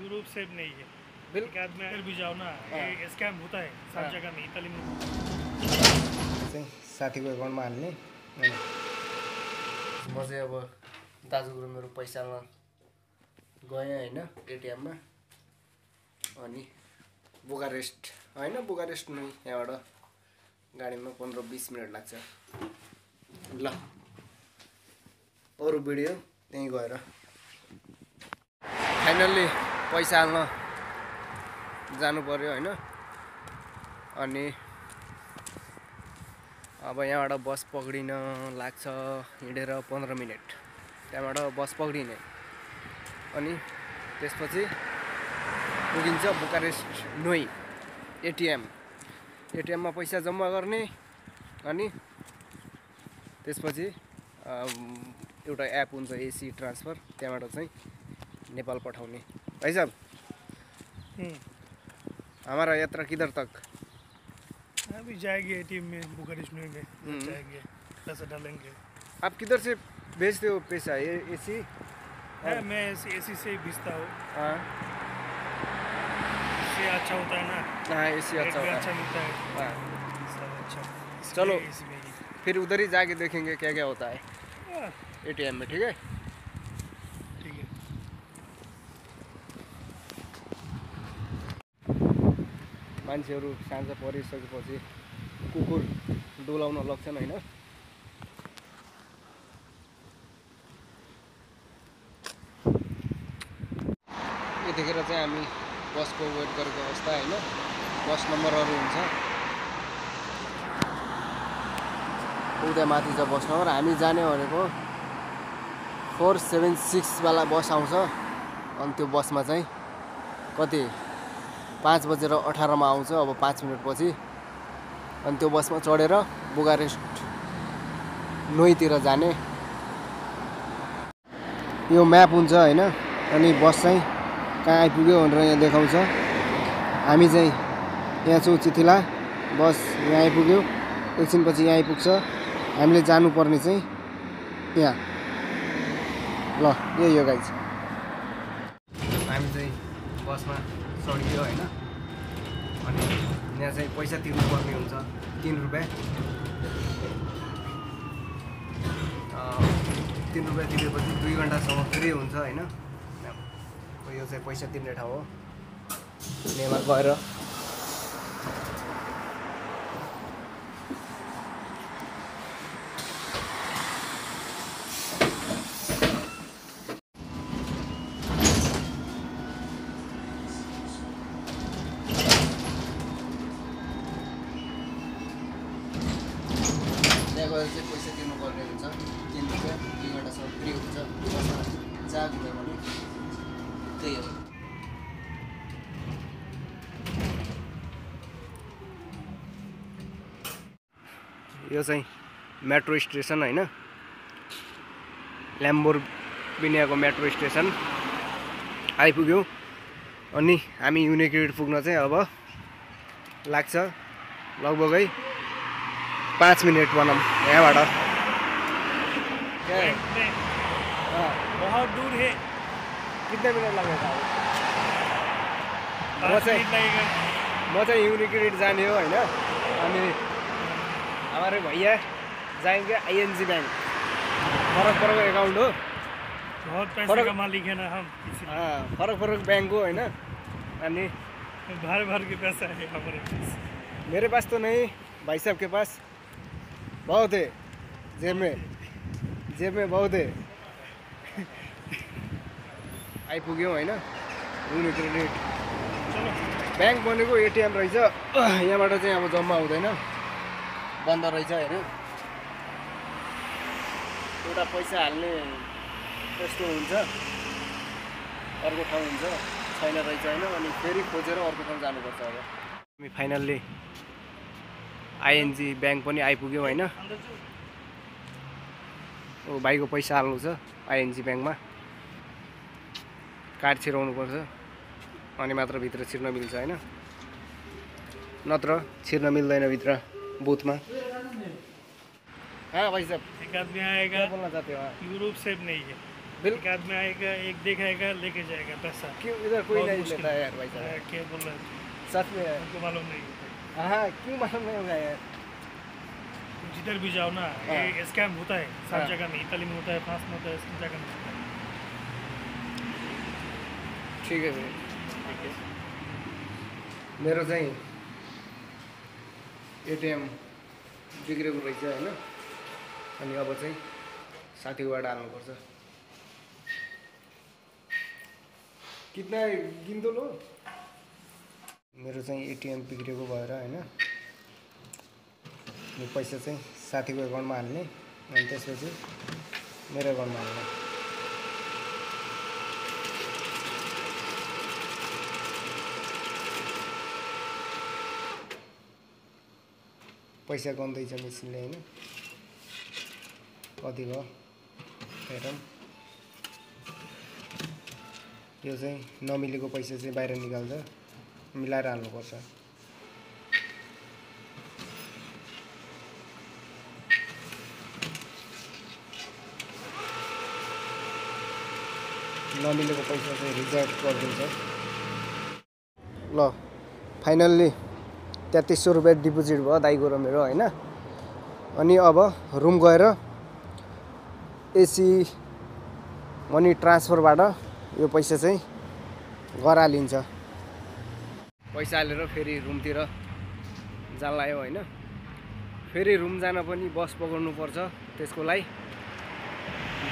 Europe safe नहीं है। बिल्कुल। एक आदमी अगर भी जाओ ना, ये स्कैम होता है सब जगह में। इताली में चाहिँ साथीको एकाउन्टमा हाल्ने। म चाहिँ अब दाजुको मेरो पैसामा गएँ होइन एटिएममा, अनि बुकारेस्ट होइन बुकारेस्ट नै यहाँबाट गाडीमा 15-20 मिनट लाग्छ। ल अरू भिडियो त्यहीँ गएर फाइनल्ली पैसा हाल्न जानु पर्यो होइन। अनि अब यहाँबाट बस पक्रिन लाग्छ हिँडेर 15 मिनट, त्यहाँबाट बस पक्रिने अनि त्यसपछि पुगिन्छ बुकारेस्ट नोई एटिएममा पैसा जम्मा गर्ने अनि त्यसपछि एउटा एप हुन्छ एसी ट्रान्सफर, त्यहाँबाट चाहिँ नेपाल पठाउने। भाइ साहब हमारा यात्रा किधर तक? अभी जाएंगे एटीएम में, बुखारेस्ट में जाएंगे, पैसा डालेंगे। आप किधर से भेजते हो पैसा? एसी है, मैं एसी से ही भेजता हूँ। हाँ इससे अच्छा होता है ना। हाँ एसी अच्छा होता अच्छा मिलता है। हाँ सब अच्छा। चलो इसमें ही फिर उधर ही जाके देखेंगे क्या क्या होता है हाँ, एटीएम में, ठीक है? ठीक है। मान्छेहरू साँझ परिसकेपछि कुकुर डुलाउन लाग्छन् होइन। यतिखेर चाहिँ हामी बसको वेट गरेको अवस्था होइन। बस नम्बरहरू हुन्छ, उता माथि छ बस नम्बर। हामी जाने भनेको 476 वाला बस आउँछ, अनि त्यो बसमा चाहिँ कति 5:18 आउँछ, अब 5 मिनट पछि। अनि त्यो बसमा चढेर बुकारेस्ट नोईतिर जाने। यो म्याप हुन्छ होइन, अनि बस चाहिँ कहाँ आइपुग्यो भनेर यहाँ देखाउँछ। हामी चाहिँ यहाँ छौँ चिथिला, बस यहाँ आइपुग्यो, एकछिनपछि यहाँ आइपुग्छ। हामीले जानुपर्ने चाहिँ यहाँ। ल यही हो गाइज, हामी चाहिँ बसमा चढियो होइन। अनि यहाँ चाहिँ पैसा तिर्नुपर्ने हुन्छ 3 रुपियाँ। 3 रुपियाँ तिरेपछि 2 घन्टासम्म फ्री हुन्छ होइन। यो चाहिँ पैसा तिर्ने ठाउँ हो। नेमा गएर त्यहाँ गएर चाहिँ पैसा तिर्नुपर्ने हुन्छ 3 रुपियाँ। 2 घन्टासम्म फ्री हुन्छ बसमा जहाँ गयो भने। त्यही हो। यो चाहिँ मेट्रो स्टेसन होइन, ल्याम्बोर्गिनीको मेट्रो स्टेसन आइपुग्यो। अनि हामी युनिक्रेडिट पुग्न चाहिँ अब लाग्छ लगभगै 5 मिनट भनौँ यहाँबाट। बहुत दूर है। कितने मिनट लगेगा? 5 मिनट लगेगा। म चाहिँ युनिक्रेडिट जाने हो होइन। अनि हमारे भैया जाएंगे ING बैंक, फरक एकाउन्ट हो, बहुत पैसे का मालिक है ना हम। हाँ फरक बैंक हो होइन। अनि भर के पैसा है हमारे पास। मेरे पास तो नहीं, भाई साहब के पास बहुत है, जेब में बहुत है। आइपुग्यौँ होइन युनिक्रेडिट ब्याङ्क बनेको एटिएम रहेछ। यहाँबाट चाहिँ अब जम्मा हुँदैन, बन्द रहेछ होइन। एउटा पैसा हाल्ने यस्तो हुन्छ, अर्को ठाउँ हुन्छ छैन रहेछ होइन। अनि फेरि खोजेर अर्को ठाउँ जानुपर्छ। अब हामी फाइनल्ली ING ब्याङ्क पनि आइपुग्यौँ होइन। ओ भाइको पैसा हाल्नु छ ING ब्याङ्कमा, कार्ड छिराउनु पर्छ अनि मात्र भित्र छिर्न मिल्छ होइन, नत्र छिर्न मिल्दैन भित्र बुथमा। हाँ भाई साहब एक आदमी आएगा, बोलना चाहते हो? यूरोप सेफ नहीं है। एक आदमी आएगा, एक देखाएगा, लेके जाएगा पैसा। क्यों इधर कोई बहुत नहीं मुश्किल लेता है यार भाई साहब? क्या बोल रहे हैं? सच में है। हमको मालूम नहीं। हाँ क्यों मालूम नहीं होगा यार? जिधर भी जाओ ना, हाँ। ये स्कैम होता है सब हाँ। जगह में। इटली में होता है, फ्रांस में होता है, सब जगह में होता है। ठीक है भाइ। मेरो चाहिँ एटिएम बिग्रेको रहेछ होइन, अनि अब चाहिँ साथीकोबाट हाल्नुपर्छ। कितना गिन्दो लो? मेरो चाहिँ एटिएम बिग्रेको भएर होइन, अनि पैसा चाहिँ साथीको एकाउन्टमा हाल्ने, अनि त्यसपछि मेरो एकाउन्टमा हाल्ने। पैसा गन्दैछ मेसिनले होइन, कति भयो हेरौँ। यो चाहिँ नमिलेको पैसा चाहिँ बाहिर निकाल्छ, मिलाएर हाल्नुपर्छ। नमिलेको पैसा चाहिँ रिजेक्ट गरिदिन्छ। ल फाइनल्ली 3300 रुपियाँ डिपोजिट भयो दाइको र मेरो होइन। अनि अब रुम गएर एसी मनी ट्रान्सफरबाट यो पैसा चाहिँ घर हालिन्छ। पैसा हालेर फेरि रुमतिर जान लाग्यो होइन। फेरि रुम जान पनि बस पक्र्नु पर्छ, त्यसको लागि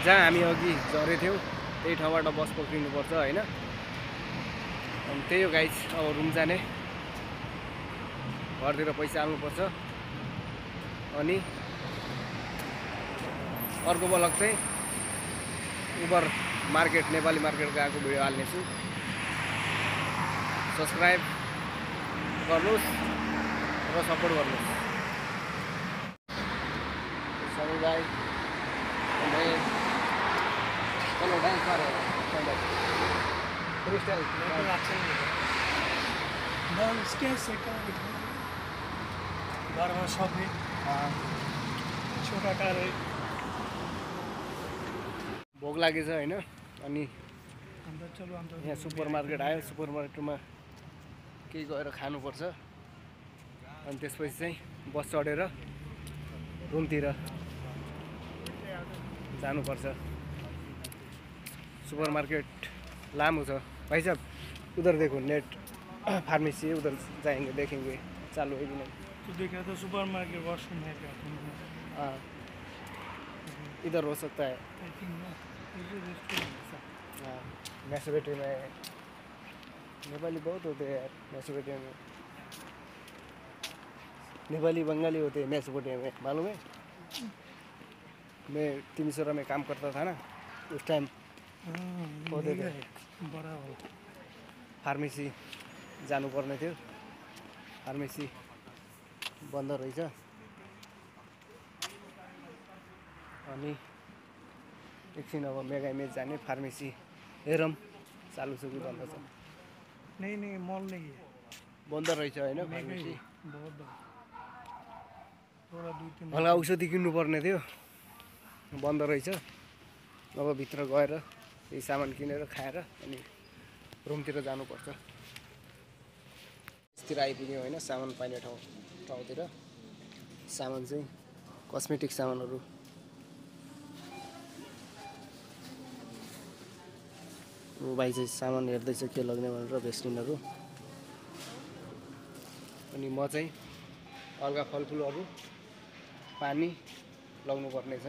जहाँ हामी अघि झरेथ्यौँ त्यही ठाउँबाट बस पक्रिनु पर्छ होइन। अनि त्यही हो गाइस, अब रुम जाने, घरतिर पैसा हाल्नुपर्छ। अनि अर्को ब्लग चाहिँ उबर मार्केट, नेपाली मार्केट गएको भिडियो हाल्नेछु। सब्सक्राइब गर्नुहोस् र सपोर्ट गर्नुहोस्। सबै भाइ चलो डान्स गरौँ। फ्रीस्टाइल डांस कैसे करें? घरमा सबै छोटा कार है। भोक लागेछ होइन। अनि अंदर चलो, अंदर यहाँ सुपर मार्केट आयो। सुपर मार्केटमा केही गएर खानुपर्छ, अनि त्यसपछि चाहिँ बस चढेर रुमतिर जानुपर्छ। सुपर मार्केट लामो छ भाइ साहब। उधर देखो नेट फार्मेसी है, उधर जाएंगे देखेंगे चालू है कि नहीं। तो देखा तो सुपर मार्केट वॉशरूम है क्या? हाँ इधर हो सकता है। आई थिंक हाँ मैसोबेटी में नेपाली बहुत होते हैं यार। मैसोबेटी में नेपाली बंगाली होते हैं मैसोबेटी में, मालूम है? मैं तिमीसोरा में काम करता था ना, उस टाइम होते थे। बड़ा वाला फार्मेसी जानुपर्ने थियो, फार्मेसी बन्द रहेछ। अनि एकछिन अब मेगा इमेज जाने, फार्मेसी हेरौँ चालु छ कि बन्द छ। नहीं मॉल नहीं है, बन्द रहेछ होइन फार्मेसी। बहुत बड़ा, थोड़ा 2-3 हल्का औषधि किन्नुपर्ने थियो, बन्द रहेछ। अब भित्र गएर यही सामान किनेर खाएर अनि रुमतिर जानुपर्छ। यसतिर आइपुग्यो होइन, सामान पाइने ठाउँतिर। सामान चाहिँ कस्मेटिक सामानहरू। भाइ चाहिँ सामान हेर्दैछ के लग्ने भनेर, भेस्टिनहरू। अनि म चाहिँ हल्का फलफुलहरू, पानी लग्नुपर्ने छ।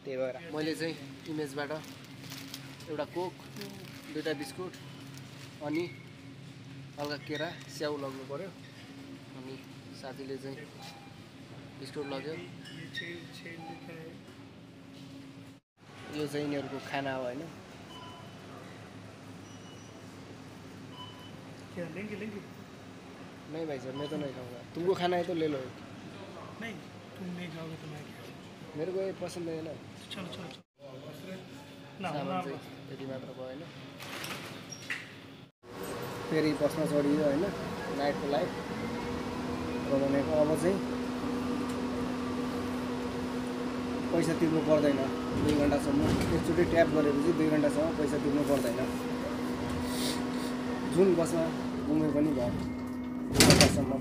त्यही भएर मैले चाहिँ इमेजबाट एउटा कोक, 2टा बिस्कुट, अनि हल्का केरा स्याउ लग्नु पर्यो। अनि साथीले चाहिँ बिस्कुट लग्यो। यो चाहिँ यिनीहरूको खाना हो होइन। क्या लेंगे? नहीं भाई साहब मैं तो नहीं खाऊंगा, तुमको खाना है तो ले लो। नहीं, तुम नहीं खाओगे तो मैं क्या? मेरे को ये पसंद है ना। चलो सामान चाहिँ त्यति मात्र भयो होइन। फेरि बसमा चढियो होइन, नाइटको लाइफ बनाउनेको। अब चाहिँ पैसा तिर्नु पर्दैन 2 घन्टासम्म एकचोटि ट्याप गरेपछि 2 घन्टासम्म पैसा तिर्नु पर्दैन जुन बसमा घुमे पनि भयो 2 घन्टासम्म